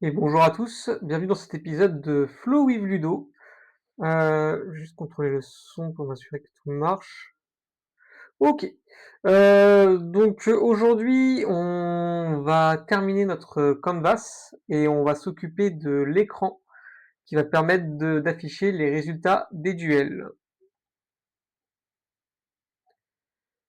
Et bonjour à tous, bienvenue dans cet épisode de Flow with Ludo. Juste contrôler le son pour m'assurer que tout marche. OK. Aujourd'hui, on va terminer notre canvas et on va s'occuper de l'écran qui va permettre d'afficher les résultats des duels.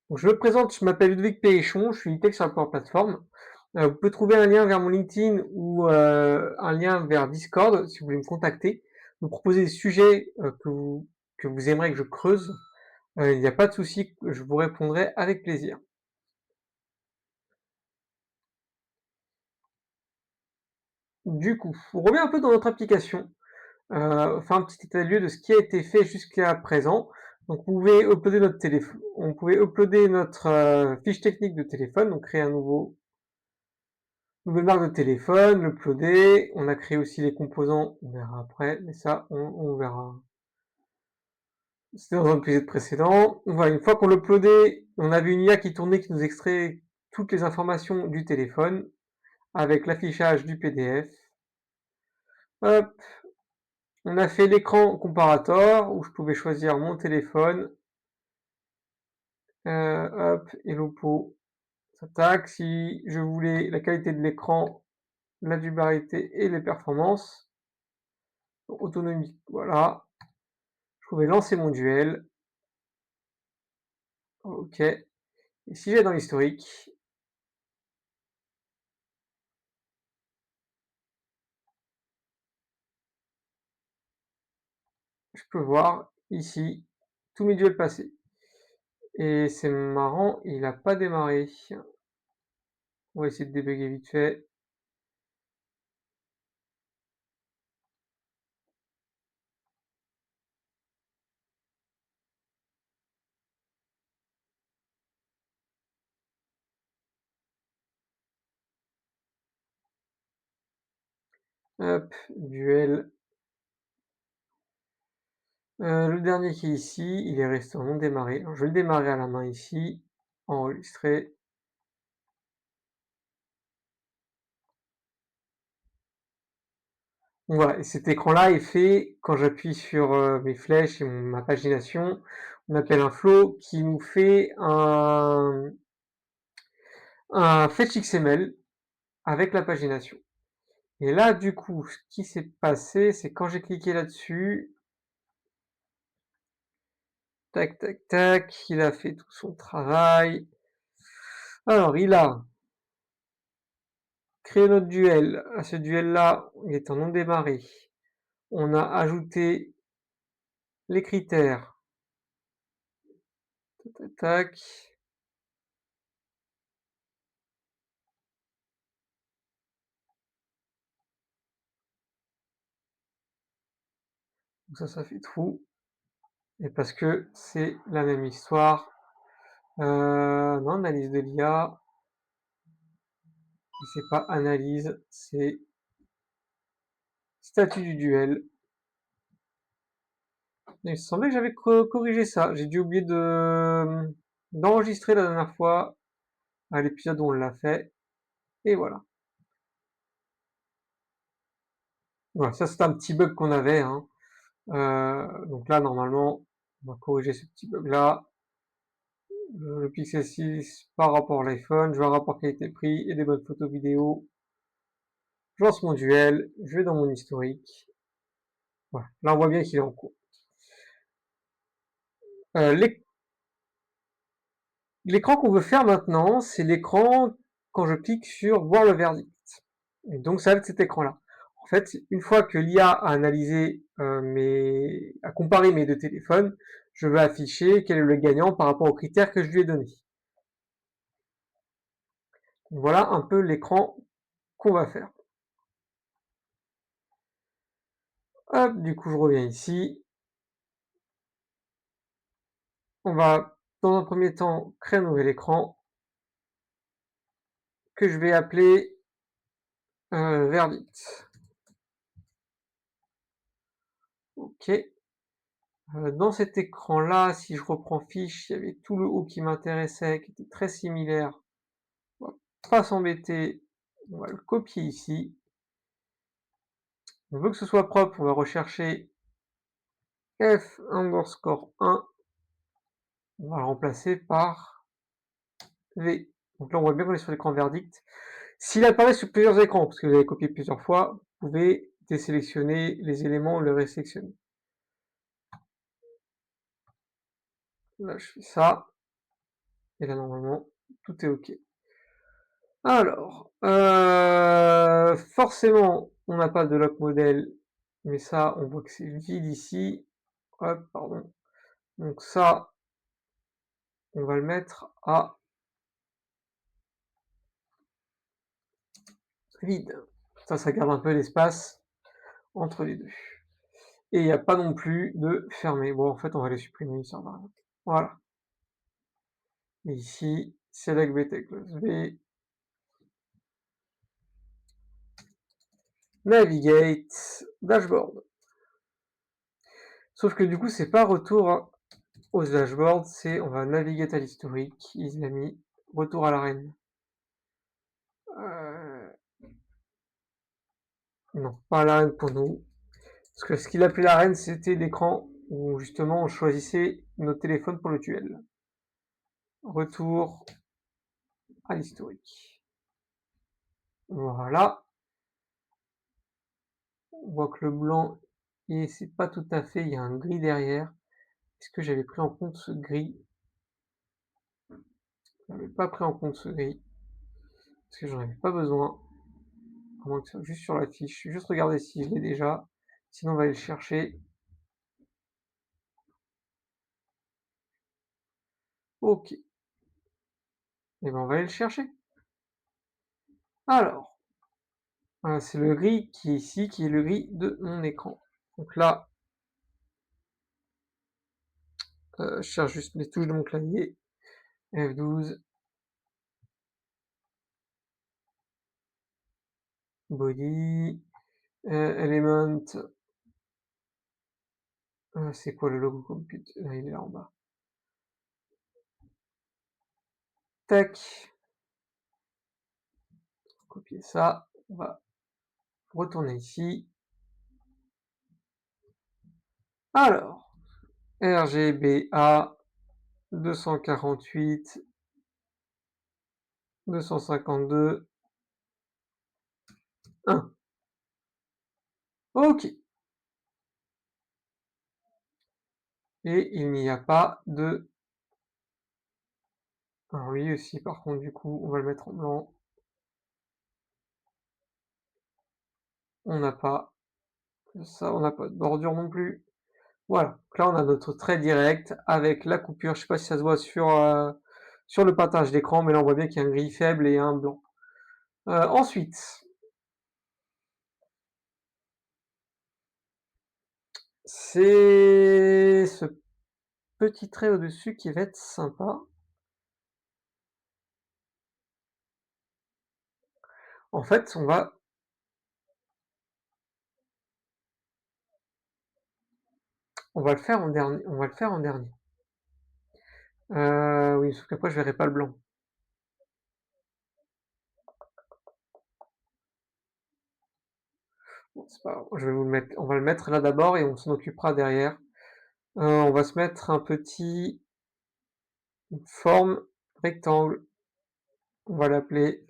Donc, je me présente, je m'appelle Ludovic Perrichon, je suis tech sur la Power Platform. Vous pouvez trouver un lien vers mon LinkedIn ou un lien vers Discord si vous voulez me contacter, me proposer des sujets que vous aimeriez que je creuse. Il n'y a pas de souci, je vous répondrai avec plaisir. Du coup, on revient un peu dans notre application, faire un petit état des lieux de ce qui a été fait jusqu'à présent. Donc, on pouvait uploader notre fiche technique de téléphone, donc créer un nouvelle marque de téléphone, l'uploader. On a créé aussi les composants, on verra après, mais ça, on verra. C'était dans un épisode précédent. Voilà, une fois qu'on l'uploadait, on avait une IA qui tournait, qui nous extrait toutes les informations du téléphone avec l'affichage du PDF. Hop, on a fait l'écran comparator où je pouvais choisir mon téléphone. Hop, et l'oppo, ça tac. Si je voulais la qualité de l'écran, la durabilité et les performances, autonomie, voilà. Je pouvais lancer mon duel. OK. Et si j'ai dans l'historique, je peux voir ici tous mes duels passés. Et c'est marrant, il n'a pas démarré. On va essayer de débugger vite fait. Hop, duel. Le dernier qui est ici, il est resté en non démarré. Alors, je vais le démarrer à la main ici, enregistrer. Voilà, et cet écran-là est fait quand j'appuie sur mes flèches et ma pagination. On appelle un flow qui nous fait un fetch XML avec la pagination. Et là, du coup, ce qui s'est passé, c'est quand j'ai cliqué là-dessus, tac, tac, tac, il a fait tout son travail. Alors, il a créé notre duel. À ce duel-là, il est en non démarré. On a ajouté les critères. Tac, tac, tac. Donc ça fait trou. Et parce que c'est la même histoire. Non, analyse de l'IA. C'est pas analyse, c'est statut du duel. Il me semblait que j'avais corrigé ça. J'ai dû oublier d'enregistrer la dernière fois à l'épisode où on l'a fait. Et voilà. Voilà, ça c'est un petit bug qu'on avait, hein. Donc là, normalement, on va corriger ce petit bug-là. Le Pixel 6 par rapport à l'iPhone, je vois un rapport qui a été pris et des bonnes photos vidéo. Je lance mon duel, je vais dans mon historique. Voilà, là on voit bien qu'il est en cours. L'écran qu'on veut faire maintenant, c'est l'écran quand je clique sur voir le verdict. Et donc ça va être cet écran-là. En fait, une fois que l'IA a analysé a comparé mes deux téléphones, je vais afficher quel est le gagnant par rapport aux critères que je lui ai donnés. Voilà un peu l'écran qu'on va faire. Hop, du coup je reviens ici. On va dans un premier temps créer un nouvel écran que je vais appeler verdict. OK. Dans cet écran-là, si je reprends fiche, il y avait tout le haut qui m'intéressait, qui était très similaire. On va pas s'embêter, on va le copier ici. On veut que ce soit propre, on va rechercher f_1, on va le remplacer par v. Donc là, on voit bien qu'on est sur l'écran verdict. S'il apparaît sur plusieurs écrans, parce que vous avez copié plusieurs fois, vous pouvez désélectionner les éléments ou les résélectionner. Là, je fais ça. Et là, normalement, tout est OK. Alors, forcément, on n'a pas de lock modèle, mais ça, on voit que c'est vide ici. Hop, pardon. Donc ça, on va le mettre à vide. Ça garde un peu l'espace entre les deux. Et il n'y a pas non plus de fermé. Bon, en fait, on va les supprimer, ça va. Voilà. Et ici, select VT close V, navigate, dashboard. Sauf que du coup, c'est pas retour au dashboard, c'est on va naviguer à l'historique, il a mis retour à l'arène. Non, pas l'arène pour nous. Parce que ce qu'il appelait l'arène, c'était l'écran où justement on choisissait nos téléphones pour le duel. Retour à l'historique. Voilà. On voit que le blanc, et c'est pas tout à fait, il y a un gris derrière. Est-ce que j'avais pris en compte ce gris? J'avais pas pris en compte ce gris. Parce que j'en avais pas besoin. À moins que ce soit juste sur la fiche. Juste regarder si je l'ai déjà. Sinon, on va aller le chercher. Ok. Et ben, on va aller le chercher. Alors, c'est le gris qui est ici, qui est le gris de mon écran. Donc là, je cherche juste les touches de mon clavier. F12. Body. Element. C'est quoi le logo compute? Là, il est là en bas. Tac. Copier ça. On va retourner ici. Alors, RGBA 248 252 1. OK. Et il n'y a pas de... Alors lui aussi, par contre, du coup, on va le mettre en blanc. On n'a pas ça, on n'a pas de bordure non plus. Voilà. Donc là, on a notre trait direct avec la coupure. Je sais pas si ça se voit sur le partage d'écran, mais là, on voit bien qu'il y a un gris faible et un blanc. Ensuite, c'est ce petit trait au-dessus qui va être sympa. En fait, on va le faire en dernier. On va le faire en dernier. Oui, sauf qu'après, je verrai pas le blanc. Bon, c'est pas grave, je vais vous le mettre. On va le mettre là d'abord et on s'en occupera derrière. On va se mettre un petit forme rectangle. On va l'appeler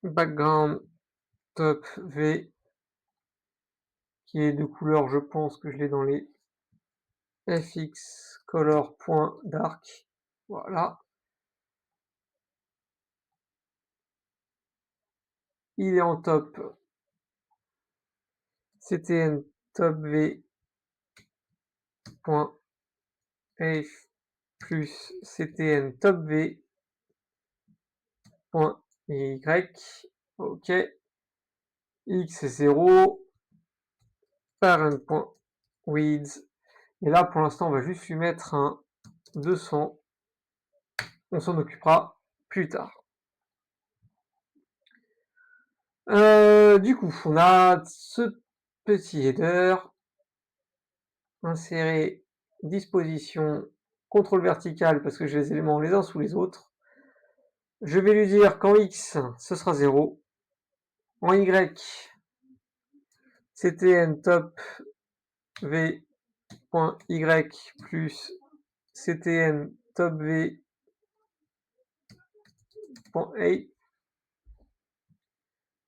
background top V, qui est de couleur, je pense que je l'ai dans les fx color.dark. Voilà. Il est en top ctn top v f plus ctn top v y. Ok. X est 0. Parent.width. Et là, pour l'instant, on va juste lui mettre un 200. On s'en occupera plus tard. Du coup, on a ce petit header. Insérer, disposition, contrôle vertical, parce que j'ai les éléments les uns sous les autres. Je vais lui dire qu'en X, ce sera 0. En Y, ctn top v point y plus ctn top v point a.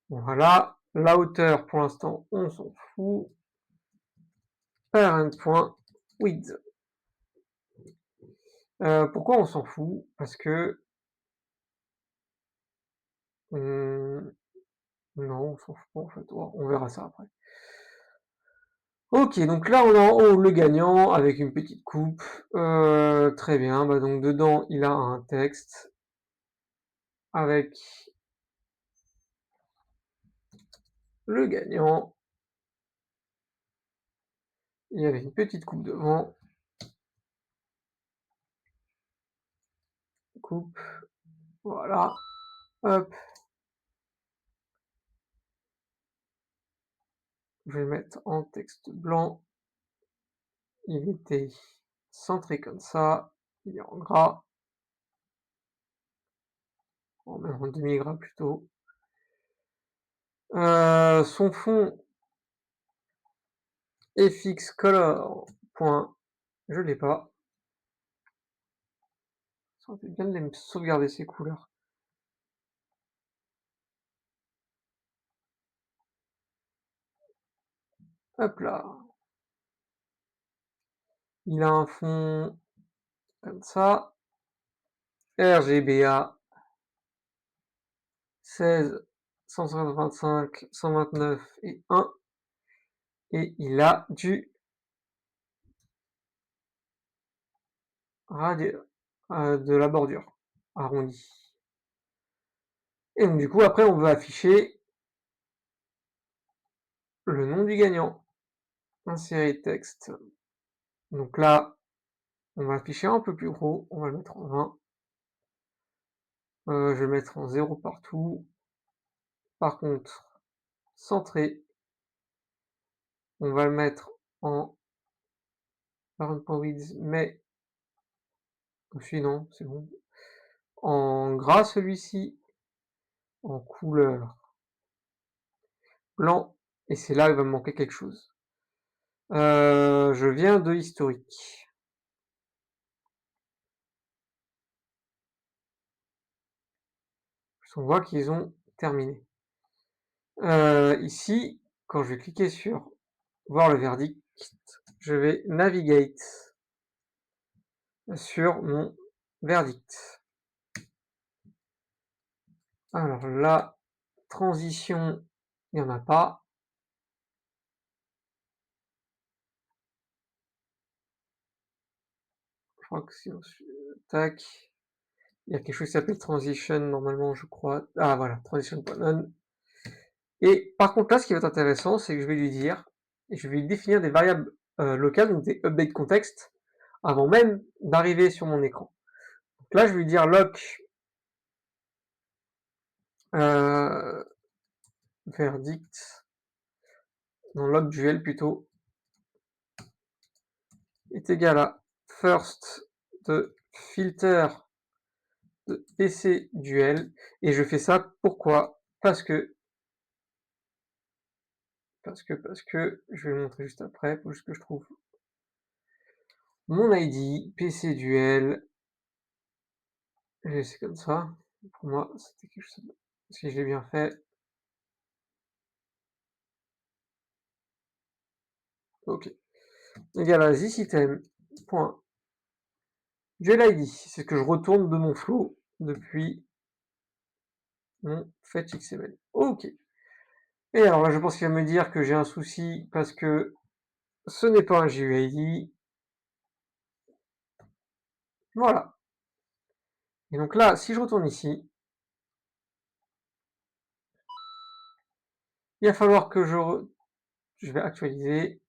Voilà. La hauteur, pour l'instant, on s'en fout. Parent.width. Pourquoi on s'en fout? Parce que non, on s'en fout pas en fait. On verra ça après. Ok, donc là on a en haut le gagnant avec une petite coupe. Très bien. Bah donc dedans il a un texte avec le gagnant. Il y avait une petite coupe devant. Coupe. Voilà. Hop. Je vais le mettre en texte blanc. Il était centré comme ça. Il est en gras. Même en demi-gras plutôt. Son fond fx color. Je l'ai pas. Ça aurait été bien de me sauvegarder ces couleurs. Hop là. Il a un fond comme ça. RGBA 16, 125, 129 et 1. Et il a du de la bordure arrondie. Et donc du coup après on veut afficher le nom du gagnant. Insérer texte. Donc là, on va afficher un peu plus gros, on va le mettre en 20. Je vais le mettre en 0 partout. Par contre, centré, on va le mettre en parent.width, mais non, c'est bon. En gras celui-ci, en couleur blanc, et c'est là il va me manquer quelque chose. Je viens de historique. On voit qu'ils ont terminé. Ici, quand je vais cliquer sur voir le verdict, je vais navigate sur mon verdict. Alors là, transition, il n'y en a pas. Je crois que si on tac, il y a quelque chose qui s'appelle transition normalement, je crois. Ah voilà, transition.none. Et par contre là, ce qui va être intéressant, c'est que je vais lui dire, et je vais lui définir des variables locales, donc des update context, avant même d'arriver sur mon écran. Donc là, je vais lui dire lock verdict, non lock duel plutôt, est égal à first de filter de PC duel, et je fais ça pourquoi? Parce que je vais le montrer juste après, faut juste que je trouve mon ID, PC duel, c'est comme ça, pour moi c'était quelque chose, si je l'ai bien fait, ok, égal à thysystem point duel ID, c'est ce que je retourne de mon flow depuis mon fetch.xml, ok. Et alors là je pense qu'il va me dire que j'ai un souci parce que ce n'est pas un GUID, voilà. Et donc là, si je retourne ici, il va falloir que je vais actualiser.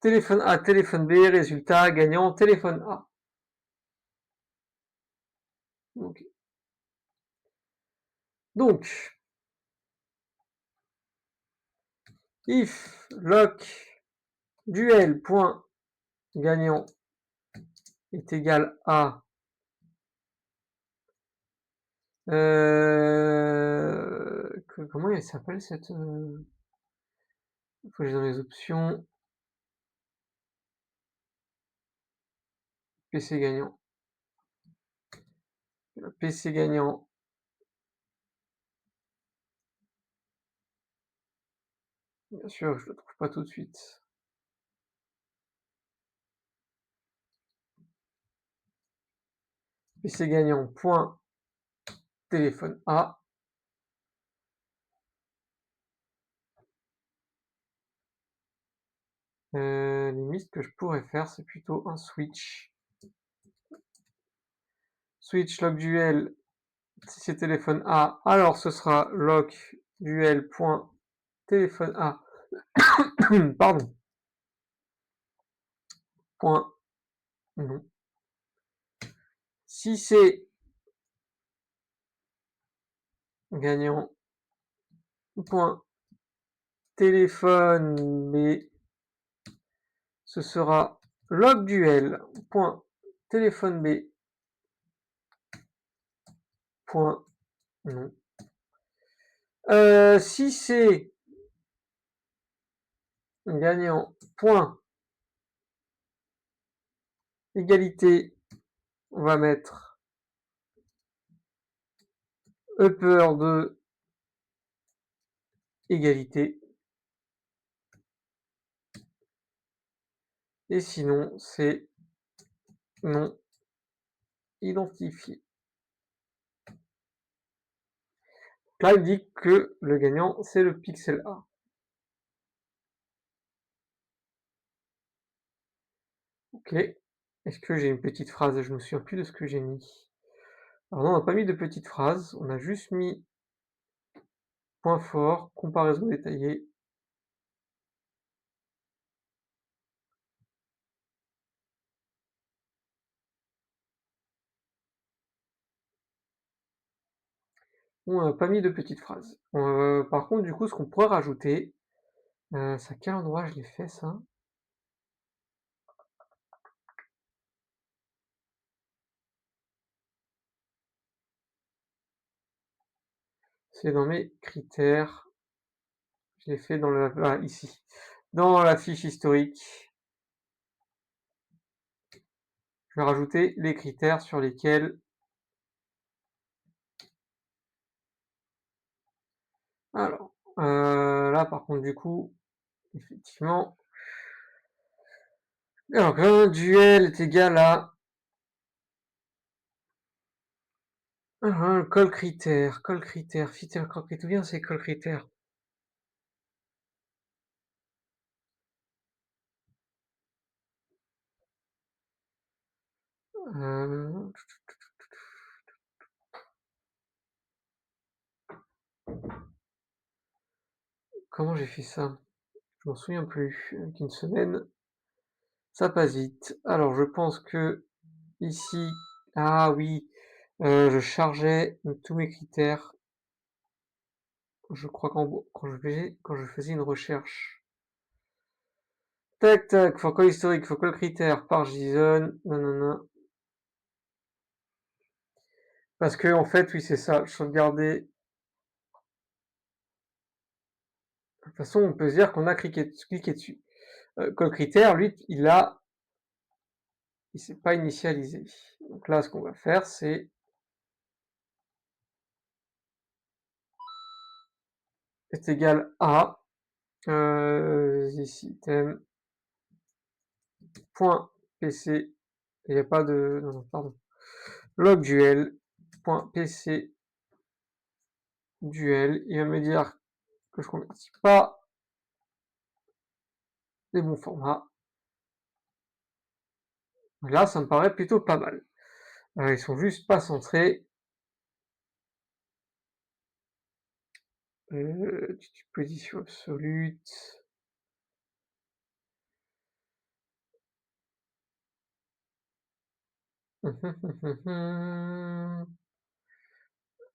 Téléphone A, téléphone B, résultat gagnant, téléphone A. Okay. Donc, if lock duel.gagnant est égal à comment elle s'appelle cette, faut que j'aille dans les options. PC gagnant. PC gagnant. Bien sûr, je le trouve pas tout de suite. PC gagnant point téléphone A. Limite, ce que je pourrais faire, c'est plutôt un switch. Switch lock duel, si c'est téléphone A, alors ce sera lock duel point téléphone A. Pardon. Point non. Si c'est gagnant point téléphone B, ce sera log duel point téléphone B point non. Si c'est gagnant point égalité, on va mettre upper de égalité. Et sinon, c'est non identifié. Là, il dit que le gagnant, c'est le pixel A. Ok. Est-ce que j'ai une petite phrase? Je me souviens plus de ce que j'ai mis. Alors non, on n'a pas mis de petite phrase. On a juste mis point fort, comparaison détaillée. On n'a pas mis de petite phrase. Par contre, du coup, ce qu'on pourrait rajouter, c'est à quel endroit je l'ai fait ça? C'est dans mes critères. Je l'ai fait dans le, voilà, ici, dans la fiche historique. Je vais rajouter les critères sur lesquels. Alors, là par contre du coup, effectivement, alors un duel est égal à call critère, fitter call critère, bien c'est call critère. Euh, Comment j'ai fait ça? Je m'en souviens plus. Avec une semaine, ça passe vite. Alors je pense que ici, ah oui, je chargeais tous mes critères. Je crois quand je faisais une recherche. Tac tac, faut call historique, faut call critère par JSON, nanana. Parce que en fait, oui, c'est ça, je sauvegardais. De toute façon, on peut se dire qu'on a cliqué dessus. Call critère, lui, il s'est pas initialisé. Donc là, ce qu'on va faire, c'est est égal à this item point pc. Il n'y a pas de, non, pardon. Log duel point pc duel. Il va me dire que je convertis pas les bons formats. Là, ça me paraît plutôt pas mal. Ils sont juste pas centrés. Position absolue.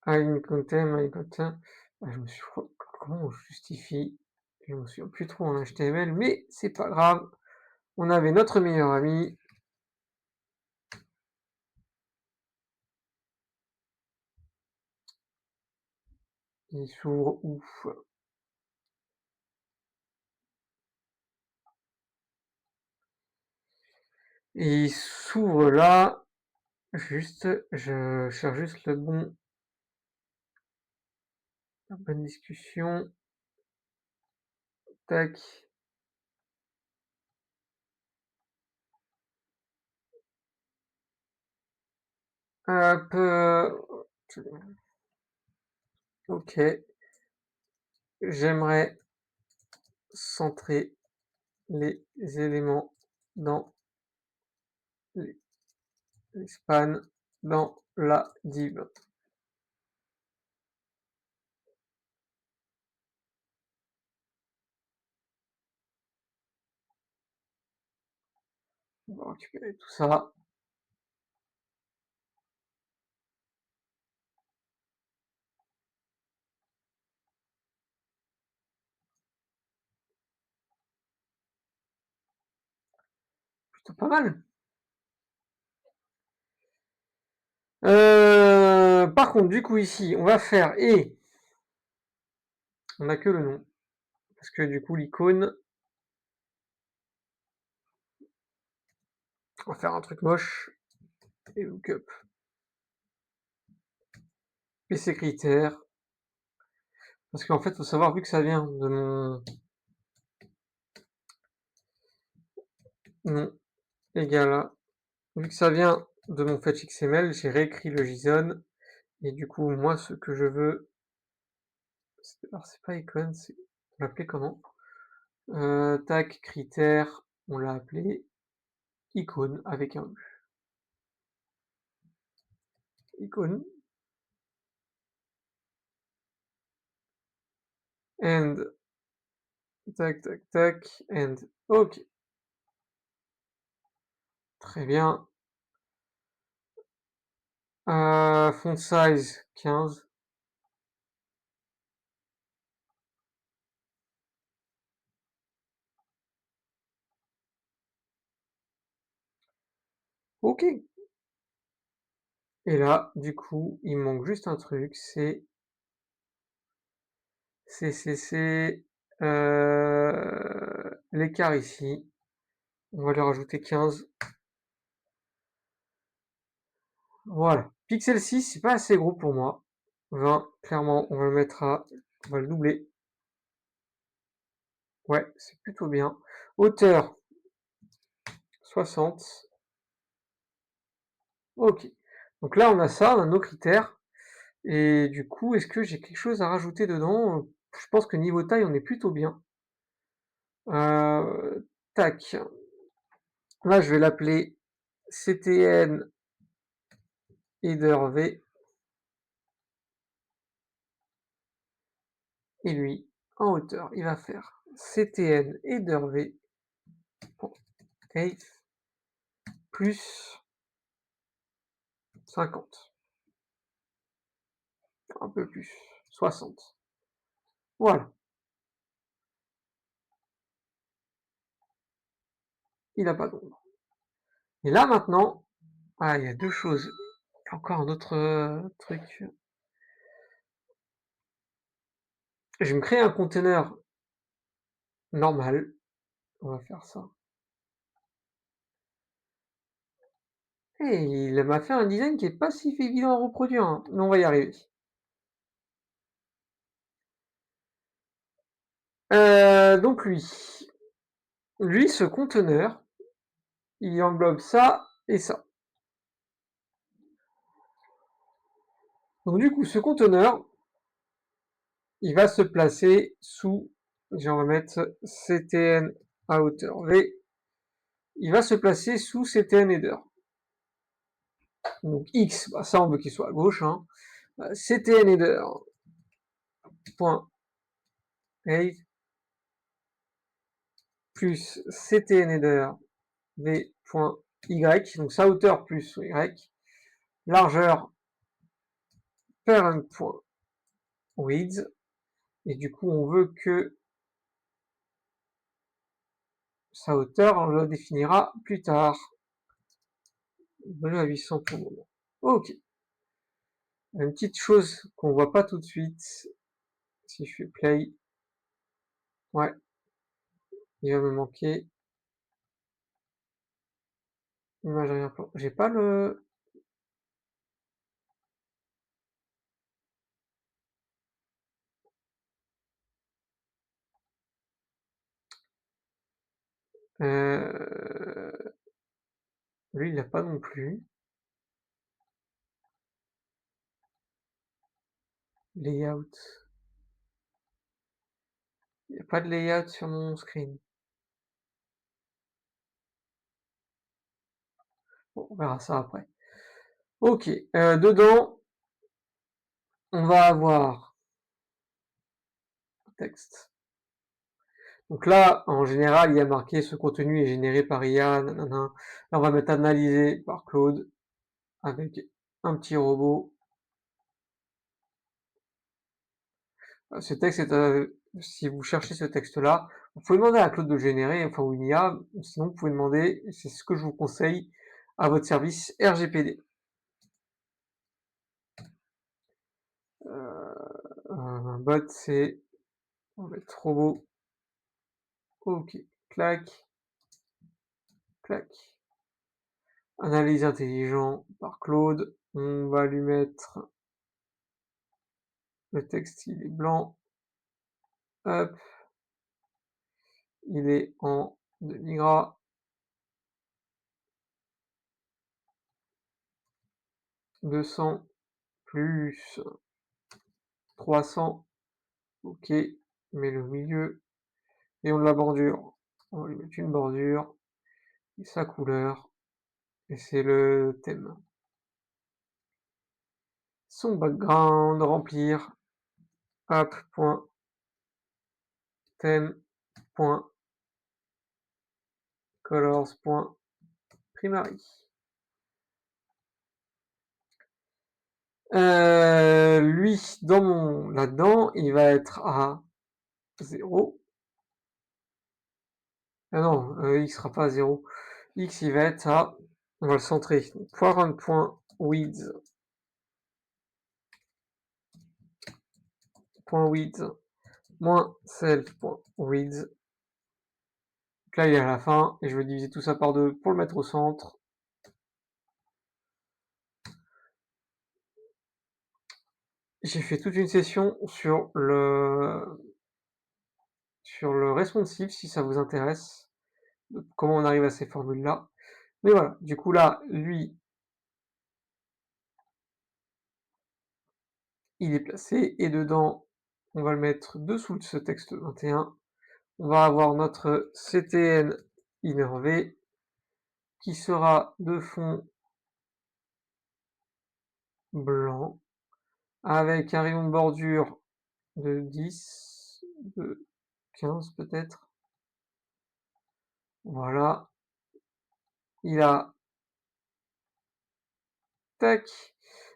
My content. Je me suis comment on justifie? Je me souviens plus trop en HTML, mais c'est pas grave. On avait notre meilleur ami. Il s'ouvre où? Il s'ouvre là. Juste, je cherche juste la bonne discussion. Tac. Hop. Ok. J'aimerais centrer les éléments dans les, les spans dans la div. On va récupérer tout ça. Plutôt pas mal. Par contre, du coup, ici, on va faire et on n'a que le nom. Parce que du coup, l'icône, on va faire un truc moche. Et lookup. PC critères. Parce qu'en fait, il faut savoir, vu que ça vient de mon nom égal à, vu que ça vient de mon fetch XML, j'ai réécrit le JSON. Et du coup, moi, ce que je veux, alors c'est pas icône, c'est, on l'appelait comment? Tac, critère, on l'a appelé icône avec un U. Icône. And, tac, tac, tac, and, ok. Très bien. Font size 15. Ok. Et là, du coup, il manque juste un truc, c'est l'écart ici. On va lui rajouter 15. Voilà. Pixel 6, c'est pas assez gros pour moi. 20, clairement, on va le mettre à, on va le doubler. Ouais, c'est plutôt bien. Hauteur, 60. Ok. Donc là, on a ça, on a nos critères. Et du coup, est-ce que j'ai quelque chose à rajouter dedans? Je pense que niveau taille, on est plutôt bien. Tac. Là, je vais l'appeler CTN header V. Et lui, en hauteur, il va faire CTN header V height plus 50. Un peu plus. 60. Voilà. Il n'a pas d'ombre. Et là, maintenant, il y a deux choses. Encore un autre truc. Je vais me créer un conteneur normal. On va faire ça. Et il m'a fait un design qui est pas si évident à reproduire, hein, mais on va y arriver. Donc lui, ce conteneur, il englobe ça et ça. Donc du coup, ce conteneur, il va se placer sous, je vais remettre CTN à hauteur V, il va se placer sous CTN header. Donc X, bah ça on veut qu'il soit à gauche, hein. CTN header, point height, plus CTN header, V.y, donc sa hauteur plus y, largeur parent.width, et du coup on veut que sa hauteur, on le définira plus tard. Value à 800 pour le moment. Ok. Une petite chose qu'on voit pas tout de suite, si je fais play, ouais, il va me manquer image arrière-plan. J'ai pas le heu, lui il a pas non plus. Layout, il y a pas de layout sur mon screen. Bon, on verra ça après. OK, dedans, on va avoir texte. Donc là, en général, il y a marqué: «Ce contenu est généré par IA, nanana». Là, on va mettre analysé par Claude avec un petit robot. Ce texte est, si vous cherchez ce texte-là, vous pouvez demander à Claude de le générer, enfin ou une IA, sinon vous pouvez demander, c'est ce que je vous conseille, à votre service RGPD. Un bot, c'est on va mettre robot, OK, clac, clac. Analyse intelligent par Claude, on va lui mettre le texte, il est blanc, hop, il est en demi-gras, 200 plus 300, OK, met le milieu et on de la bordure. On va lui mettre une bordure et sa couleur et c'est le thème. Son background, remplir, app point thème point colors point primary. Lui, dans mon là-dedans, il va être à 0. Ah non, X sera pas à 0. X, il va être à, on va le centrer, parent.width, .width, moins self.width. Donc là, il est à la fin, et je vais diviser tout ça par 2 pour le mettre au centre. J'ai fait toute une session sur le responsive, si ça vous intéresse, de comment on arrive à ces formules-là. Mais voilà, du coup là, lui, il est placé, et dedans, on va le mettre dessous de ce texte 21. On va avoir notre CTN innervé qui sera de fond blanc avec un rayon de bordure de 10, de 15 peut-être. Voilà. Il a tac.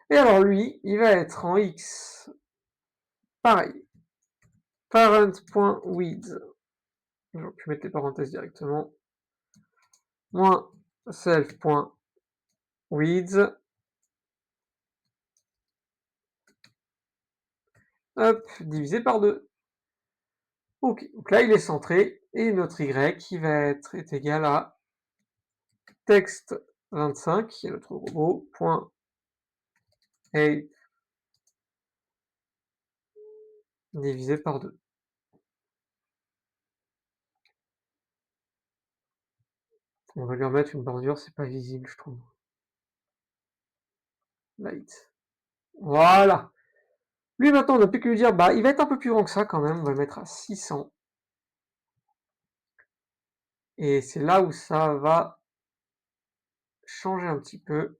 Et alors lui, il va être en X. Pareil. Parent.width. J'aurais pu mettre les parenthèses directement. Moins self.width. Hop, divisé par 2. Ok, donc là il est centré, et notre Y qui va être est égal à texte 25, qui est notre robot, point height divisé par 2. On va lui remettre une bordure, c'est pas visible, je trouve. Light. Voilà. Lui maintenant, on n'a plus que lui dire, bah il va être un peu plus grand que ça quand même, on va le mettre à 600. Et c'est là où ça va changer un petit peu.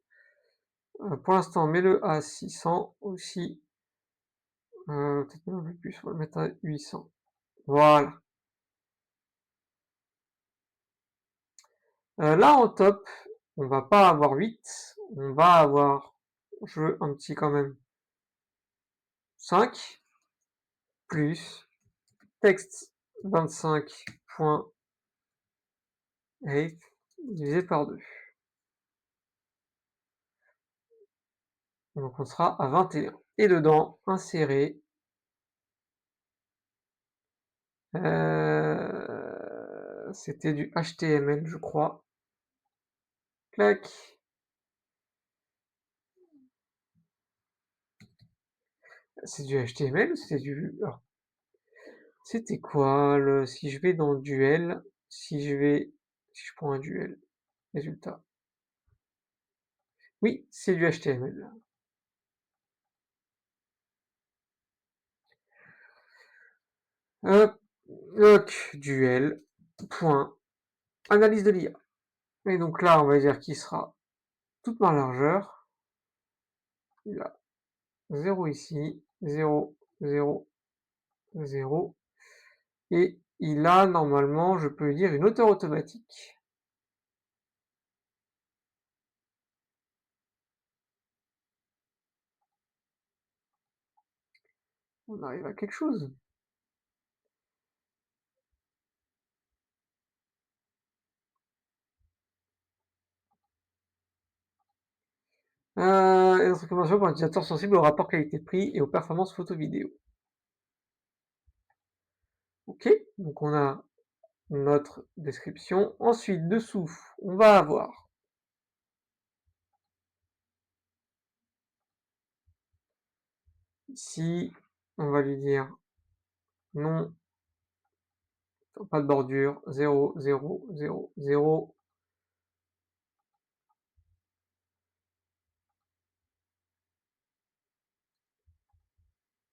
Pour l'instant, mets-le à 600 aussi. Peut-être même un peu plus, on va le mettre à 800. Voilà. Là en top, on va pas avoir 8, on va avoir, je veux un petit quand même, 5, plus texte 25.height divisé par 2. Donc on sera à 21. Et dedans, insérer C'était du HTML, je crois. Clac. C'est du HTML ou c'était du alors, c'était quoi le si je vais dans duel, si je prends un duel, résultat. Oui, c'est du HTML. Hop, hoc, duel, point, analyse de l'IA. Et donc là, on va dire qu'il sera toute ma largeur. Il a 0 ici, 0, 0, 0. Et il a normalement, je peux lui dire, une hauteur automatique. On arrive à quelque chose. Et notre recommandation pour un utilisateur sensible au rapport qualité-prix et aux performances photo-vidéo. Ok, donc on a notre description. Ensuite, dessous, on va avoir ici, on va lui dire non, pas de bordure, 0, 0, 0, 0.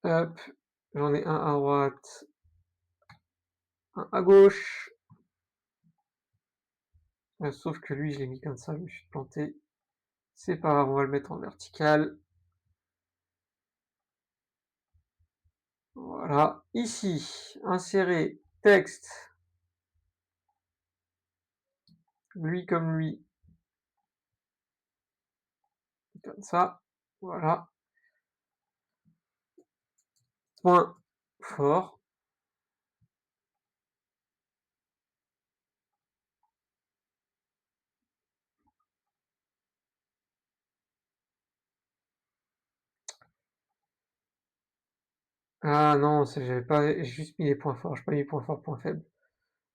Hop, j'en ai un à droite, un à gauche. Sauf que lui, je l'ai mis comme ça, je me suis planté. C'est pas grave, on va le mettre en vertical. Voilà. Ici, insérer texte, lui comme lui, comme ça. Voilà. Point fort. Ah non, j'avais pas, j'ai juste mis les points forts, j'ai pas mis points forts, points faibles.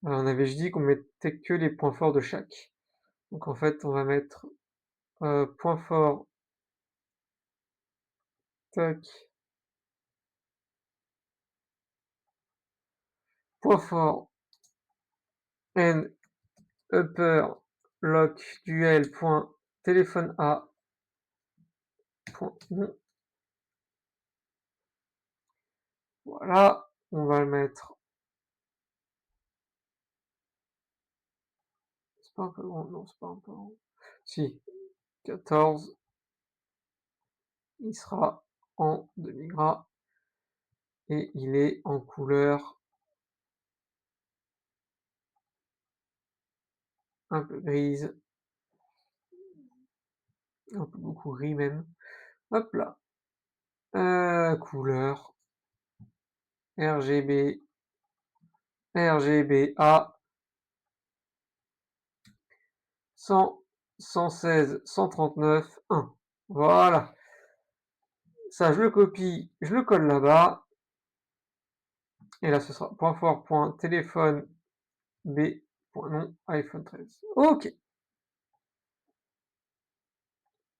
On avait juste dit qu'on mettait que les points forts de chaque. Donc en fait, on va mettre point fort, tac, point fort, n, upper, lock, duel, point, téléphone A, point, non. Voilà, on va le mettre. C'est pas un peu grand, non, c'est pas un peu grand. Si, 14, il sera en demi-gras et il est en couleur un peu grise, un peu beaucoup gris même. Hop là, couleur RGB, RGBA 100, 116, 139, 1. Voilà, ça je le copie, je le colle là-bas, et là ce sera point fort, point téléphone B, point non, iPhone 13. Ok,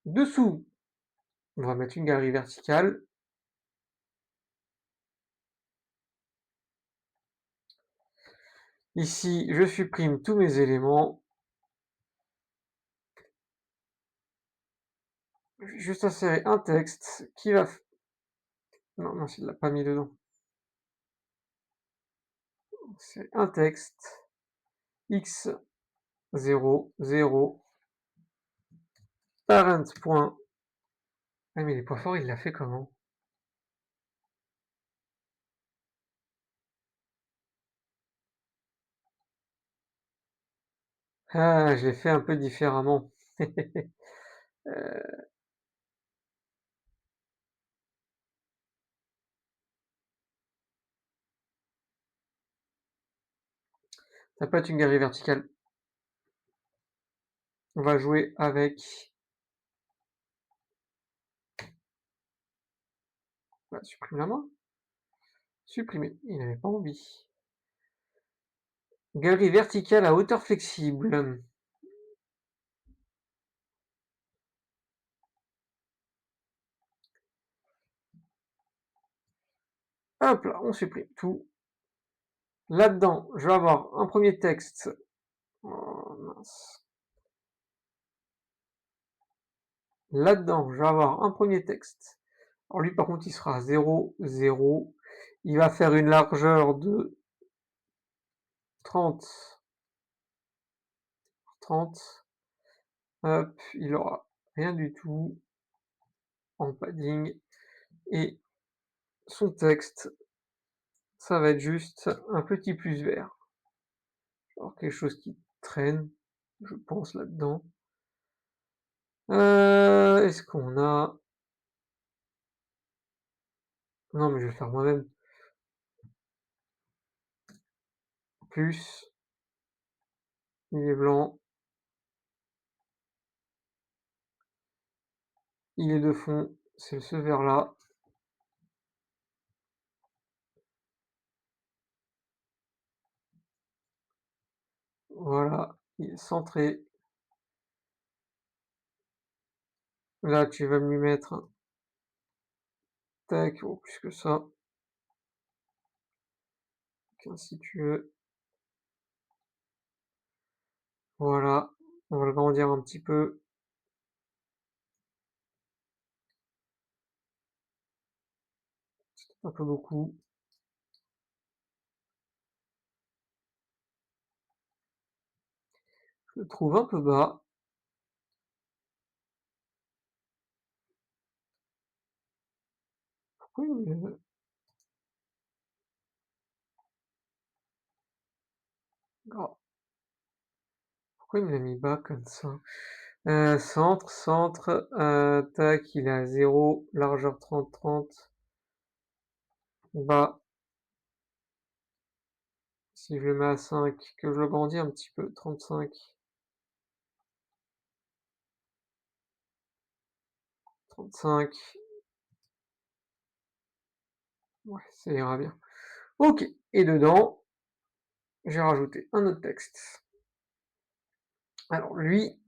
dessous, on va mettre une galerie verticale. Ici, je supprime tous mes éléments. Je vais juste insérer un texte qui va... Non, non, il l'a pas mis dedans. C'est un texte x 0, 0, parent. Ah mais les points forts, il l'a fait comment? Ah, je l'ai fait un peu différemment. Ça peut être une galerie verticale. On va jouer avec... Bah, supprime la main. Supprimer. Il n'avait pas envie. Galerie verticale à hauteur flexible. Hop là, on supprime tout. Là-dedans, je vais avoir un premier texte. Oh mince. Là-dedans, je vais avoir un premier texte. Alors lui, par contre, il sera 0, 0. Il va faire une largeur de 30, 30. Hop, il aura rien du tout en padding. Et son texte, ça va être juste un petit plus vert. Alors quelque chose qui traîne, je pense, là-dedans. Est-ce qu'on a... Non, mais je vais le faire moi-même. Plus, il est blanc, il est de fond, c'est ce vert-là. Voilà, il est centré. Là, tu vas lui mettre, tac, ou plus que ça, si tu veux. Voilà, on va le grandir un petit peu, un peu beaucoup. Je le trouve un peu bas. Pourquoi il me... oh, pourquoi il me l'a mis bas comme ça? Centre, centre, tac, il est à 0, largeur 30, 30, bas. Si je le mets à 5, que je le grandis un petit peu, 35, 35, ouais, ça ira bien. Ok, et dedans, j'ai rajouté un autre texte. Alors lui,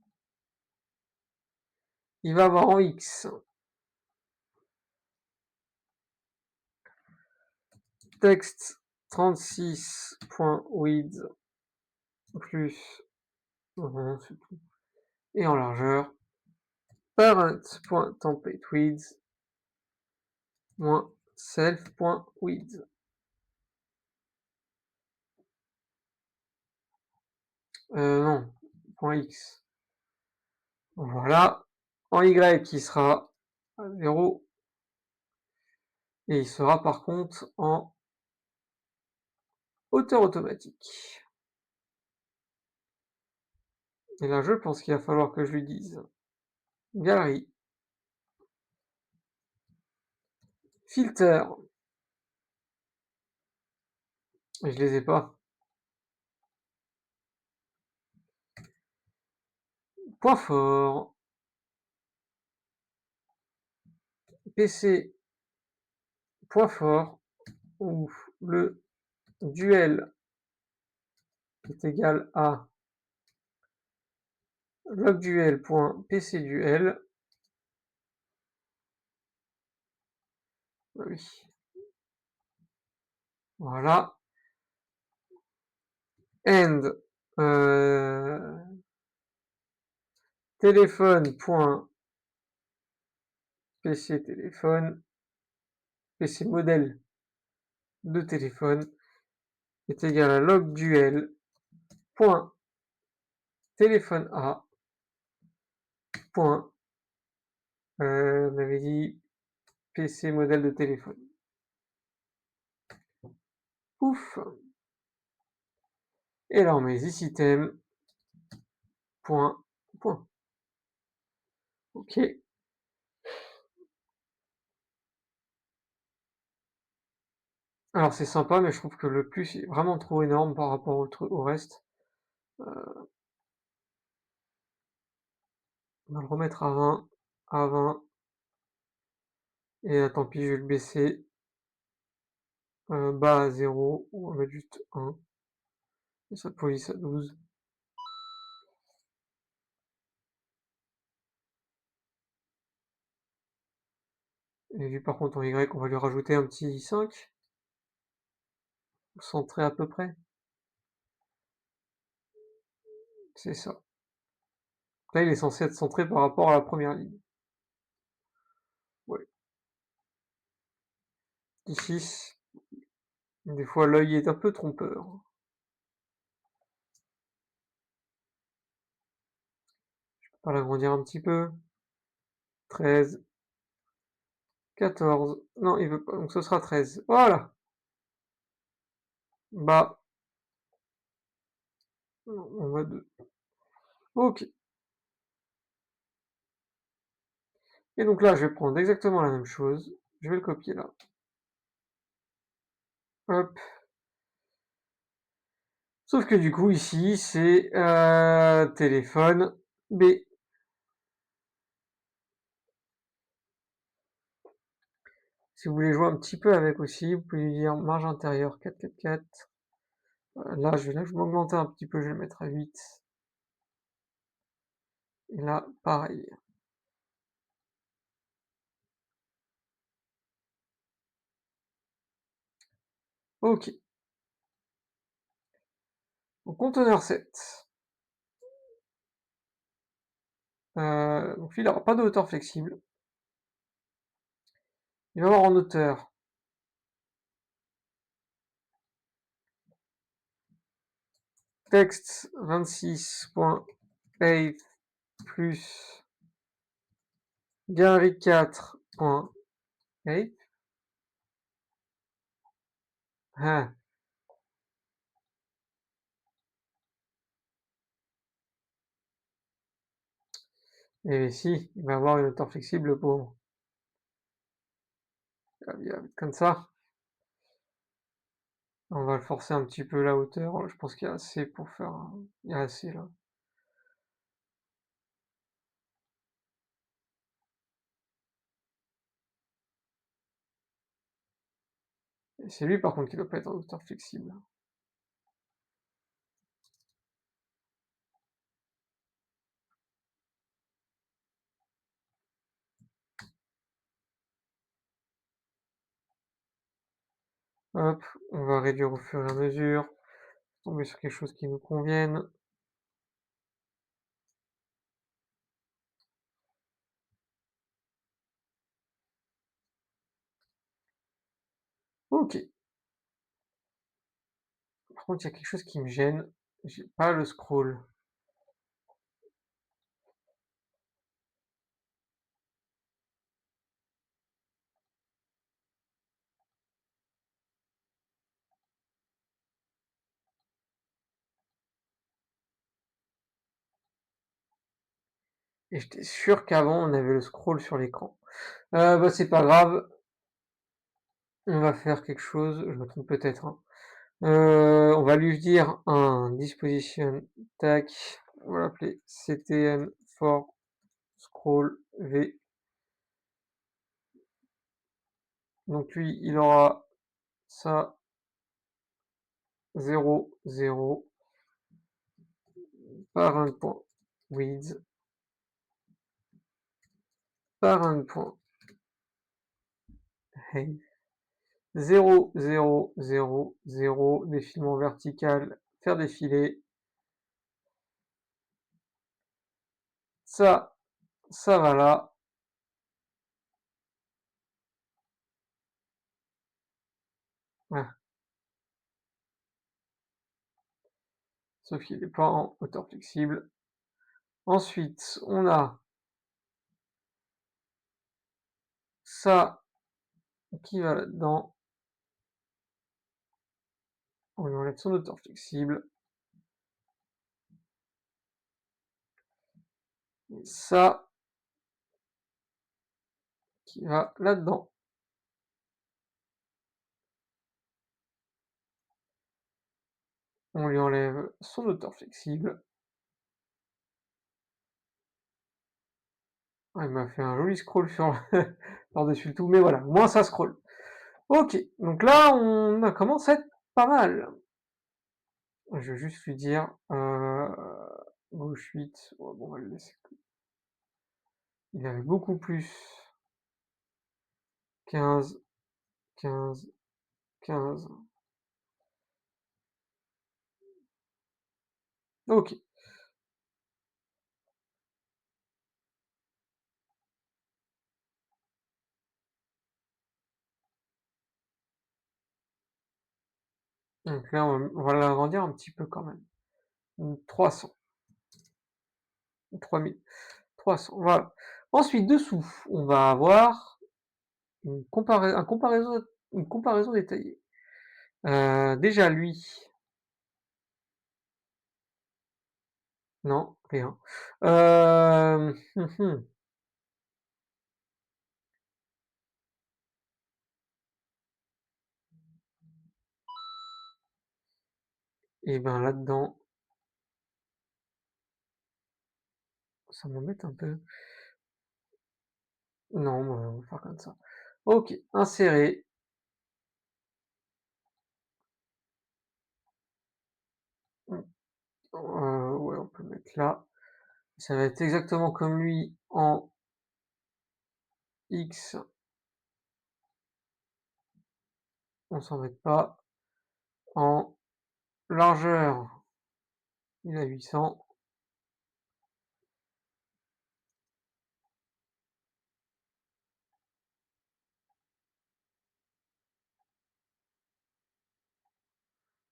il va avoir en X, texte 36.width plus, c'est tout, et en largeur, parent.templateWidth moins self.width. Non, point X. Voilà. En Y, qui sera à 0. Et il sera par contre en hauteur automatique. Et là, je pense qu'il va falloir que je lui dise galerie, filter, et je les ai pas. Point fort, PC, point fort, où le duel est égal à logduel.pcduel. Oui, voilà. And téléphone.pc téléphone, PC modèle de téléphone est égal à logduel.téléphone A. Point, on avait dit PC modèle de téléphone. Ouf. Et là on met this item. Point, point. Ok. Alors c'est sympa, mais je trouve que le plus est vraiment trop énorme par rapport au reste. On va le remettre à 20, à 20. Et tant pis, je vais le baisser bas à 0, on va mettre juste 1. Et ça police à 12. Et lui, par contre, en Y, on va lui rajouter un petit 5. Centré à peu près. C'est ça. Là, il est censé être centré par rapport à la première ligne. Ouais. Ici, des fois, l'œil est un peu trompeur. On va l'agrandir un petit peu. 13, 14. Non, il veut pas, donc ce sera 13. Voilà. Bah, non, on va 2. Ok. Et donc là, je vais prendre exactement la même chose. Je vais le copier là. Hop. Sauf que du coup, ici, c'est téléphone B. Si vous voulez jouer un petit peu avec aussi, vous pouvez lui dire marge intérieure 444. Là, je vais m'augmenter un petit peu, je vais le mettre à 8. Et là, pareil. Ok. Donc, conteneur 7. Donc lui, il n'aura pas de hauteur flexible. Il va avoir en hauteur texte 26.8 plus Gary 4.8. Ah, et si, il va avoir une hauteur flexible pour comme ça. On va le forcer un petit peu la hauteur. Je pense qu'il y a assez pour faire. Il y a assez là. Et c'est lui par contre qui doit pas être en hauteur flexible. Hop, on va réduire au fur et à mesure. Tomber sur quelque chose qui nous convienne. Ok. Par contre, il y a quelque chose qui me gêne. J'ai pas le scroll. Et j'étais sûr qu'avant on avait le scroll sur l'écran. Bah c'est pas grave. On va faire quelque chose. Je me trompe peut-être, hein. On va lui dire un disposition tac. On va l'appeler ctn for scroll v. Donc lui, il aura ça 0, 0 par un point width par un point height 0, 0, 0, 0, défilement vertical, faire défiler. Ça va là. Ah, sauf qu'il n'est pas en hauteur flexible. Ensuite, on a ça qui va là-dedans. On lui enlève son hauteur flexible. Et ça qui va là-dedans. On lui enlève son hauteur flexible. Ah, il m'a fait un joli scroll sur par-dessus le tout, mais voilà, au moins ça scroll. Ok, donc là on commence à être pas mal. Je vais juste lui dire, gauche 8, ouais, bon, on va le laisser. Il avait beaucoup plus. 15, 15, 15. OK. Donc là, on va l'agrandir un petit peu quand même. 300, 3000, 300, voilà. Ensuite, dessous, on va avoir une comparaison détaillée. Déjà lui, non, rien. Et ben là-dedans, ça m'embête un peu. Non, bah, on va faire comme ça. OK, insérer. Mmh, ouais, on peut le mettre là. Ça va être exactement comme lui en X, on s'embête pas. En largeur, il a 800.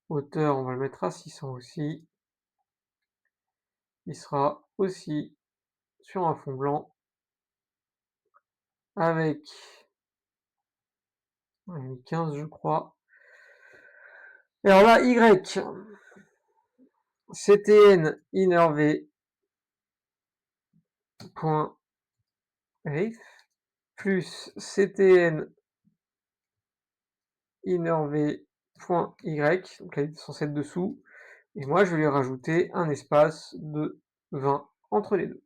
Hauteur, on va le mettre à 600 aussi. Il sera aussi sur un fond blanc avec, on a mis 15 je crois. Et alors là, Y, CTN innervé point ref plus CTN innervé point Y, donc là il est censé être dessous, et moi je vais lui rajouter un espace de 20 entre les deux.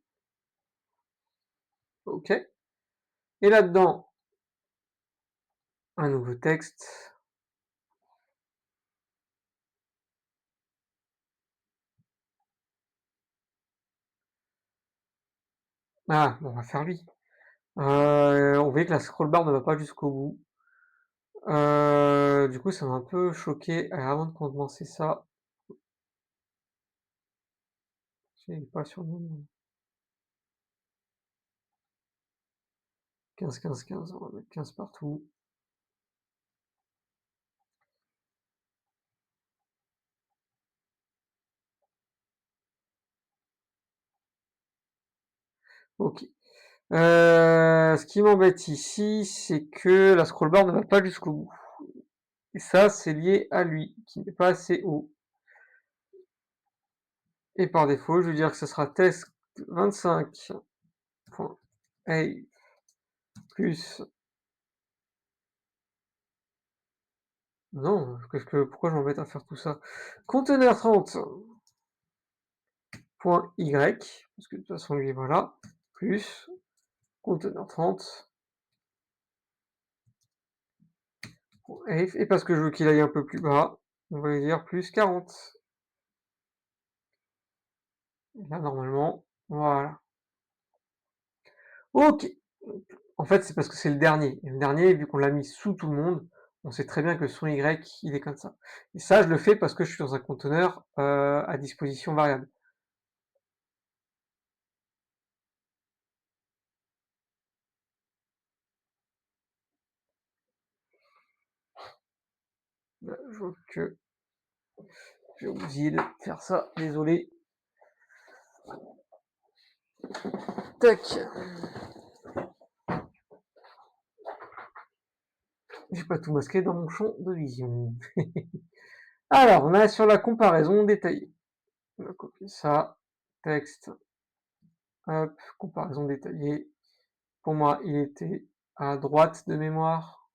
OK. Et là-dedans, un nouveau texte. Ah, bon, on va faire lui. On voyait que la scroll bar ne va pas jusqu'au bout. Du coup, ça m'a un peu choqué. Alors, avant de commencer ça, j'ai pas sur le nom. 15, 15, 15, on va mettre 15 partout. OK. Ce qui m'embête ici, c'est que la scroll bar ne va pas jusqu'au bout. Et ça, c'est lié à lui, qui n'est pas assez haut. Et par défaut, je veux dire que ce sera test 25.a plus. Non, pourquoi je m'embête à faire tout ça? Conteneur 30.y, parce que de toute façon, lui, voilà, plus conteneur 30. Et parce que je veux qu'il aille un peu plus bas, on va lui dire plus 40. Et là, normalement, voilà. OK. En fait, c'est parce que c'est le dernier. Et le dernier, vu qu'on l'a mis sous tout le monde, on sait très bien que son Y, il est comme ça. Et ça, je le fais parce que je suis dans un conteneur à disposition variable. Je vois que j'ai oublié de faire ça, désolé. Tac. J'ai pas tout masqué dans mon champ de vision. Alors, on a sur la comparaison détaillée. On va copier ça. Texte. Hop, comparaison détaillée. Pour moi, il était à droite de mémoire.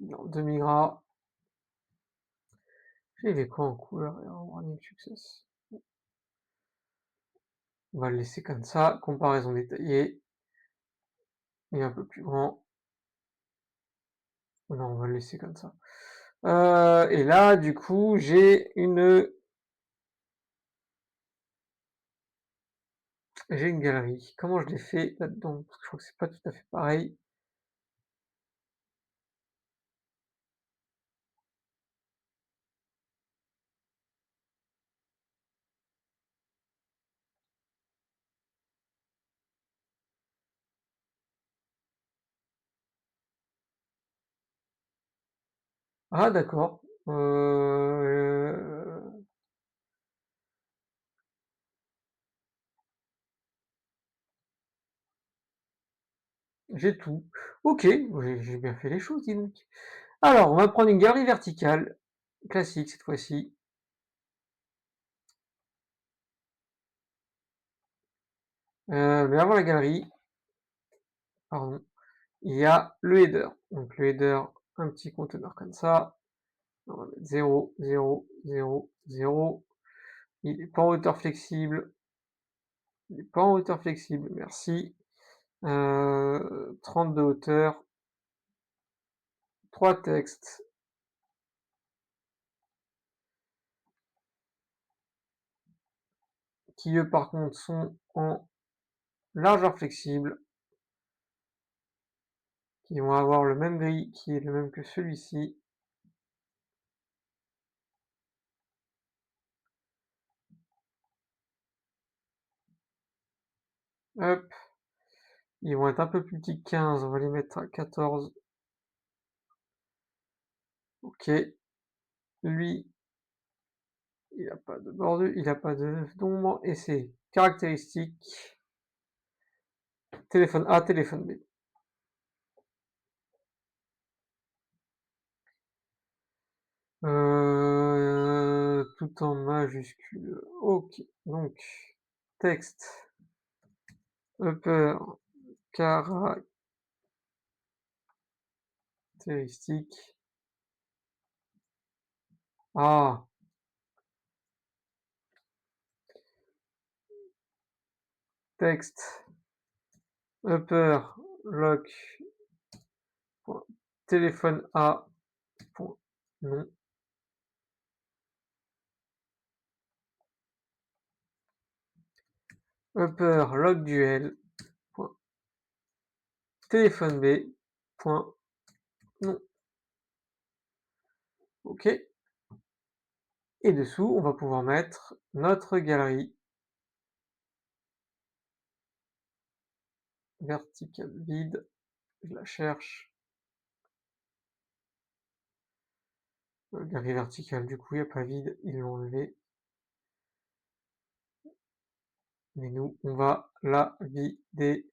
Dans demi-gras. J'ai quoi en couleur et en warning success. On va le laisser comme ça. Comparaison détaillée. Et un peu plus grand. Non, on va le laisser comme ça. Et là, du coup, j'ai une galerie. Comment je l'ai fait là-dedans? Parce que je crois que c'est pas tout à fait pareil. Ah d'accord, j'ai tout. OK, oui, j'ai bien fait les choses, dis donc. Alors, on va prendre une galerie verticale, classique cette fois-ci. Mais avant la galerie, pardon, il y a le header. Donc le header, un petit conteneur comme ça. On va mettre 0, 0, 0, 0. Il est pas en hauteur flexible. Il est pas en hauteur flexible, merci. 30 de hauteur, 3 textes qui eux par contre sont en largeur flexible, qui vont avoir le même gris qui est le même que celui-ci. Hop, ils vont être un peu plus petits que 15, on va les mettre à 14. OK. Lui, il a pas de bordure, il a pas d'ombre et c'est caractéristique téléphone A, téléphone B. Tout en majuscule. OK, donc texte, upper, caractéristique. Ah, texte, upper, lock, point, téléphone A, point, non, upper, lock duel, point, téléphone B, point, non. OK. Et dessous, on va pouvoir mettre notre galerie verticale vide. Je la cherche. Galerie verticale, du coup, il n'y a pas vide, ils l'ont enlevé. Mais nous, on va la vider.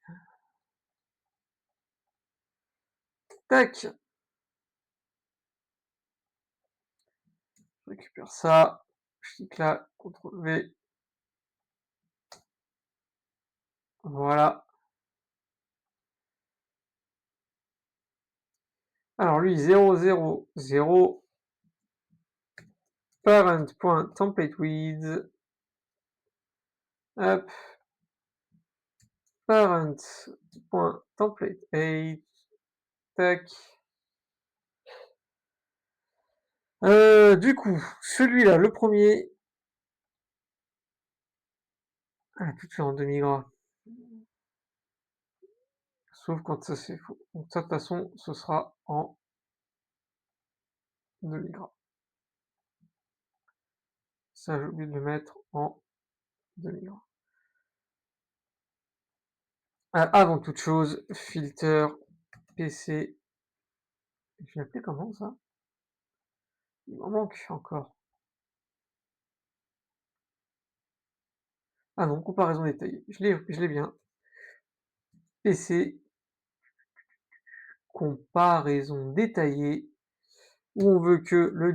Tac! Je récupère ça. Je clique là, CTRL V. Voilà. Alors lui, 0, 0, 0. Parent.templateWidth. Hop. Parent.template8. Tac. Du coup, celui-là, le premier. Ah, tout fait en demi-gras. Sauf quand ça c'est faux. Donc de toute façon, ce sera en demi-gras. Ça, j'ai oublié de le mettre en demi-gras. Avant toute chose, filter PC. Je l'ai appelé comment ça? Il m'en manque encore. Ah non, comparaison détaillée. Je l'ai bien. PC, comparaison détaillée, où on veut que le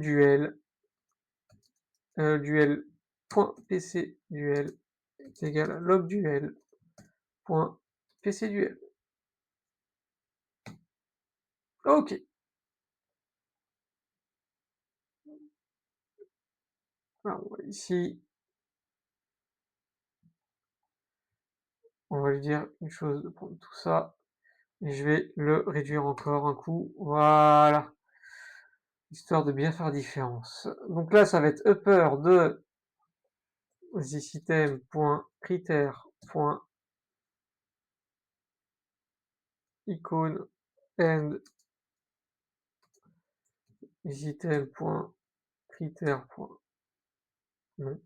duel.pc duel est égal à log duel.pc duel. Ok. Alors, ici, on va lui dire une chose de prendre tout ça. et je vais le réduire encore un coup, voilà, histoire de bien faire la différence. Donc là, ça va être upper de thisitem.critère.icône and thisitem.critère.nom.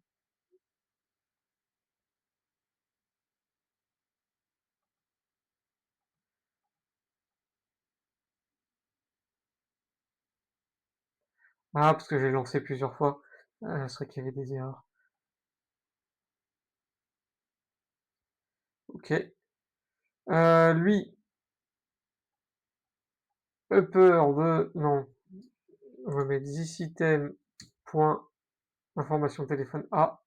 Ah, parce que j'ai lancé plusieurs fois, c'est vrai qu'il y avait des erreurs. OK. Lui, upper de non, on va mettre thisitem.information téléphone A,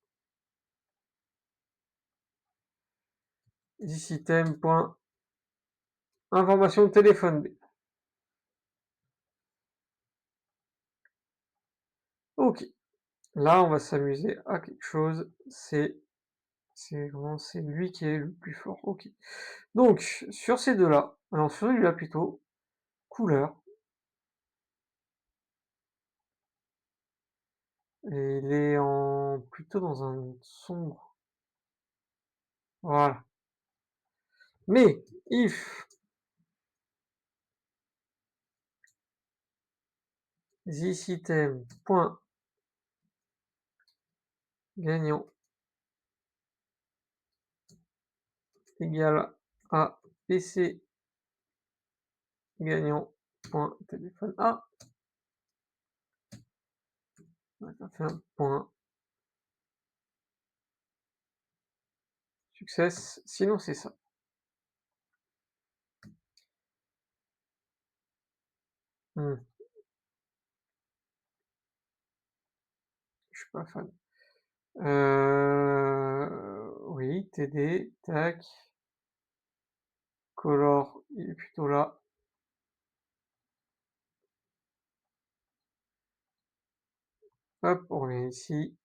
thisitem.information téléphone B. OK. Là, on va s'amuser à quelque chose, c'est vraiment c'est lui qui est le plus fort. OK. Donc sur ces 2-là, alors sur celui-là plutôt, couleur, et il est en plutôt dans un sombre, voilà. Mais if this item point gagnant égale à PC gagnant point téléphone A, on va faire un point success, sinon c'est ça. Je suis pas fan. Oui, TD, tac, color, il est plutôt là. Hop, on revient ici.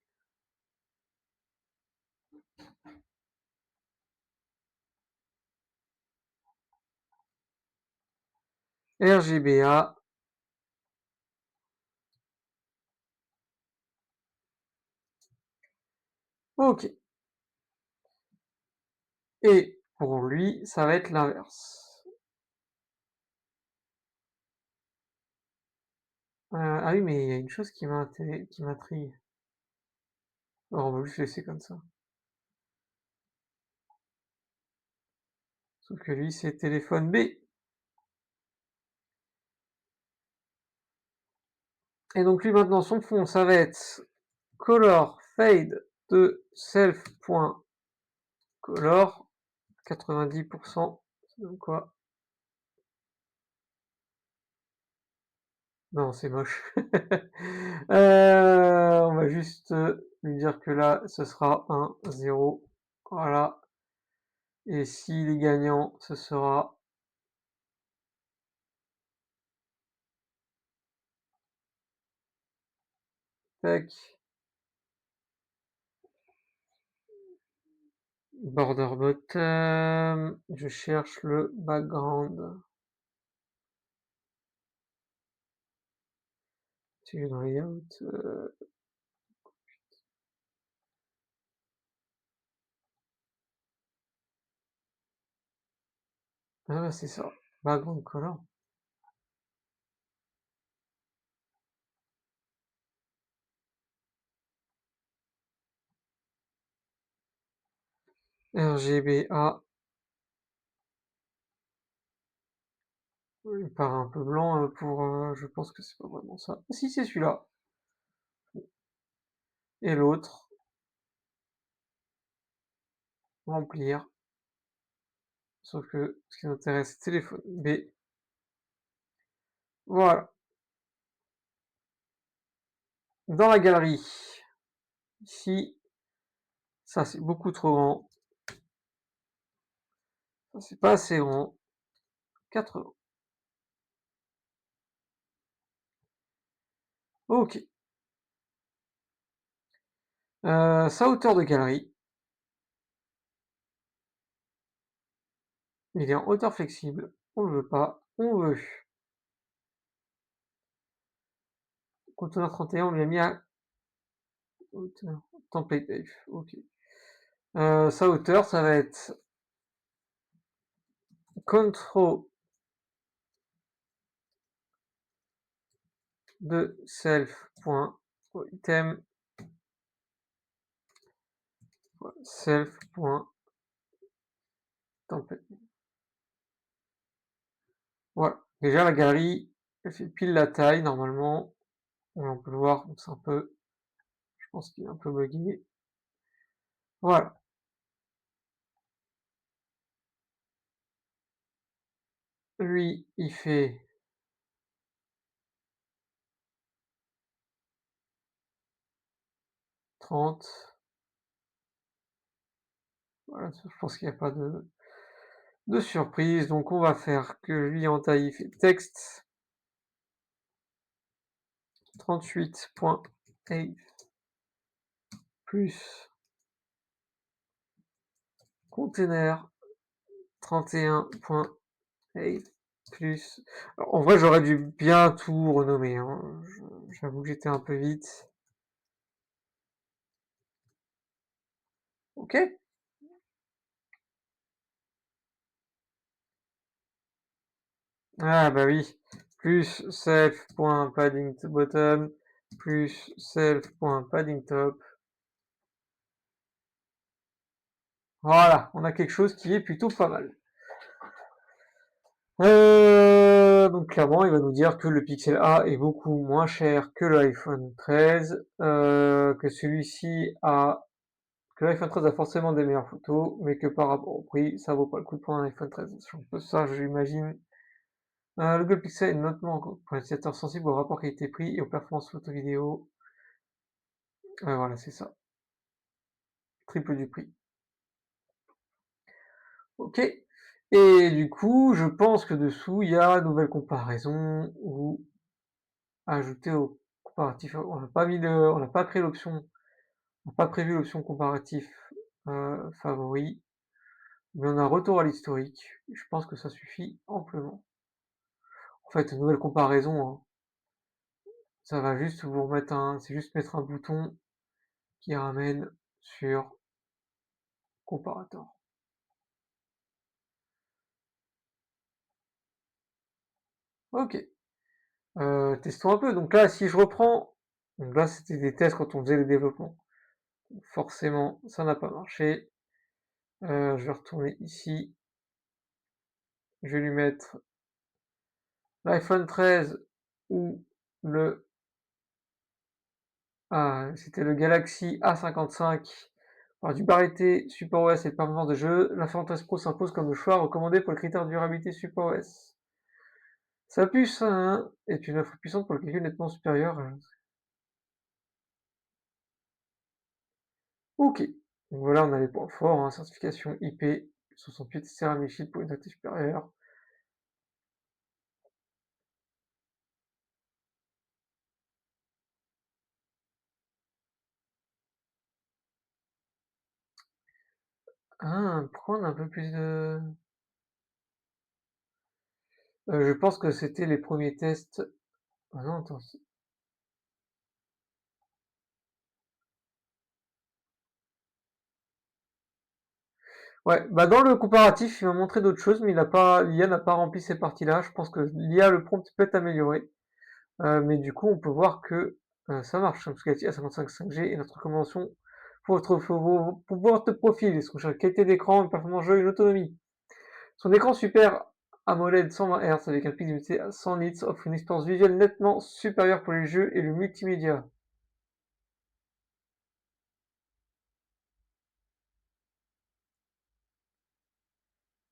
RGBA. OK. Et pour lui, ça va être l'inverse. Ah oui, mais il y a une chose qui m'intrigue. Alors, on va juste laisser comme ça. Sauf que lui, c'est téléphone B. Et donc lui, maintenant, son fond, ça va être color fade de self.color 90%. Ça donne quoi? Non, c'est moche. On va juste lui dire que là, ce sera un 0. Voilà. Et s'il est gagnant, ce sera tac, border bottom. Je cherche le background. Tu es dans layout. Ah bah c'est ça. Background color. RGBA. Il paraît un peu blanc pour. Je pense que c'est pas vraiment ça. Ah, si, c'est celui-là. Et l'autre. Remplir. Sauf que ce qui nous intéresse, c'est téléphone B. Voilà. Dans la galerie. Ici. Ça, c'est beaucoup trop grand. Ça, c'est pas assez grand. 80. Ok. Sa hauteur de galerie. Il est en hauteur flexible. on le veut pas, on veut conteneur 31, on lui a mis à hauteur, template F, OK. Sa hauteur, ça va être control de self.item, self.template. Voilà. Déjà la galerie, elle fait pile la taille normalement. On peut le voir, donc c'est un peu, je pense qu'il est un peu buggé. Voilà. Lui, il fait 30. Voilà, je pense qu'il n'y a pas de surprise. Donc on va faire que lui en taille, il fait texte 38.8 plus container 31.8 plus. Alors, en vrai, j'aurais dû bien tout renommer, hein. J'avoue que j'étais un peu vite. Ok. Ah bah oui. Plus self.padding bottom plus self.padding top. Voilà, on a quelque chose qui est plutôt pas mal. Donc clairement, il va nous dire que le Pixel A est beaucoup moins cher que l'iPhone 13, que celui-ci a que l'iPhone 13 a forcément des meilleures photos, mais que par rapport au prix, ça vaut pas le coup de prendre un iPhone 13. C'est un peu ça, j'imagine. Le Google Pixel est notamment pour un utilisateur sensible au rapport qualité-prix et aux performances photo-vidéo. Voilà, c'est ça. Triple du prix. Ok. Et du coup, je pense que dessous, il y a nouvelle comparaison ou ajouter au comparatif. On n'a pas créé l'option, on n'a pas prévu l'option comparatif favori, mais on a retour à l'historique. Je pense que ça suffit amplement. En fait, nouvelle comparaison, hein, ça va juste vous remettre c'est juste mettre un bouton qui ramène sur comparator. Ok. Testons un peu. Donc là, si je reprends, donc là c'était des tests quand on faisait les développements. Forcément, ça n'a pas marché. Je vais retourner ici. Je vais lui mettre l'iPhone 13 ou le c'était le Galaxy A55. Par durabilité, support OS et performance de jeu, l'iPhone 13 Pro s'impose comme le choix recommandé pour le critère de durabilité support OS. Sa puce hein, est une offre puissante pour le calcul nettement supérieur. Ok. Donc voilà, on a les points forts, hein, certification IP 68 Ceramic Shield pour une note supérieure. Ah, pourquoi on a un peu plus de... je pense que c'était les premiers tests. Ah non, attends. Ouais, bah dans le comparatif, il m'a montré d'autres choses, mais l'IA n'a pas rempli ces parties-là. Je pense que l'IA, le prompt peut être amélioré. Mais du coup, on peut voir que ça marche, hein, parce qu'elle dit à 55 5G et notre recommandation pour votre profil, ce qu'on cherche qualité d'écran, une performance jeu, une autonomie. Son écran Super AMOLED 120 Hz avec un pic d'unité à 100 nits offre une expérience visuelle nettement supérieure pour les jeux et le multimédia.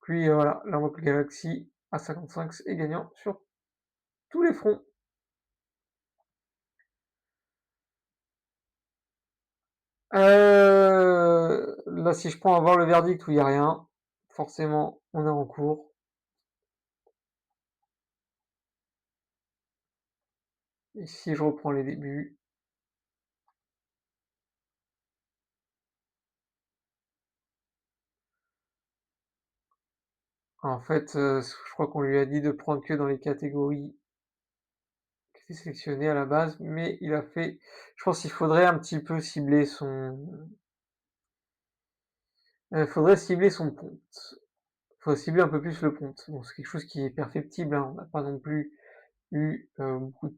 Puis voilà, là on voit que le Galaxy A55 est gagnant sur tous les fronts. Là, si je prends à voir le verdict où il n'y a rien, forcément, on est en cours. Et si je reprends les débuts, En fait, je crois qu'on lui a dit de prendre que dans les catégories qui étaient sélectionnées à la base, mais il a fait je pense qu'il faudrait un petit peu cibler faudrait cibler son compte. Faudrait cibler un peu plus le compte. Bon, c'est quelque chose qui est perfectible, hein, on n'a pas non plus eu, beaucoup d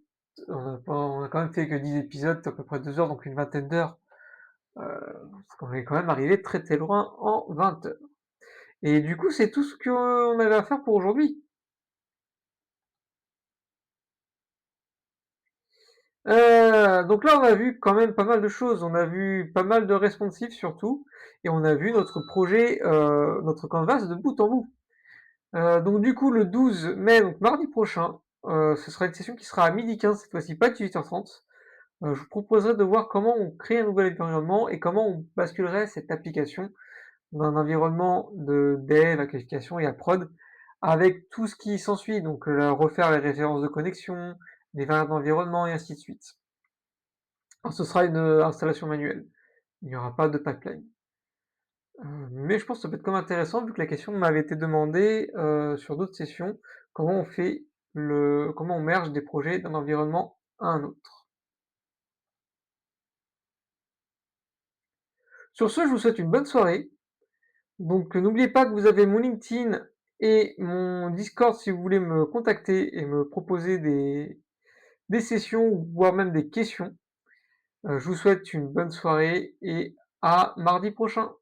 on a quand même fait que 10 épisodes, c'est à peu près 2 heures, donc une vingtaine d'heures, parce qu'on est quand même arrivé très, très loin en 20 heures. Et du coup, c'est tout ce qu'on avait à faire pour aujourd'hui. Donc là, on a vu quand même pas mal de choses. On a vu pas mal de responsifs surtout et on a vu notre projet, notre canvas de bout en bout. Donc du coup, le 12 mai, donc mardi prochain, ce sera une session qui sera à 12h15 cette fois-ci, pas 18h30. Je vous proposerai de voir comment on crée un nouvel environnement et comment on basculerait cette application d'un environnement de dev à qualification et à prod, avec tout ce qui s'ensuit, donc refaire les références de connexion, les variables d'environnement et ainsi de suite. Alors ce sera une, installation manuelle. Il n'y aura pas de pipeline. Mais je pense que ça peut être quand même intéressant vu que la question m'avait été demandée, sur d'autres sessions, comment on merge des projets d'un environnement à un autre. Sur ce, je vous souhaite une bonne soirée. Donc n'oubliez pas que vous avez mon LinkedIn et mon Discord si vous voulez me contacter et me proposer des sessions ou voire même des questions. Je vous souhaite une bonne soirée et à mardi prochain.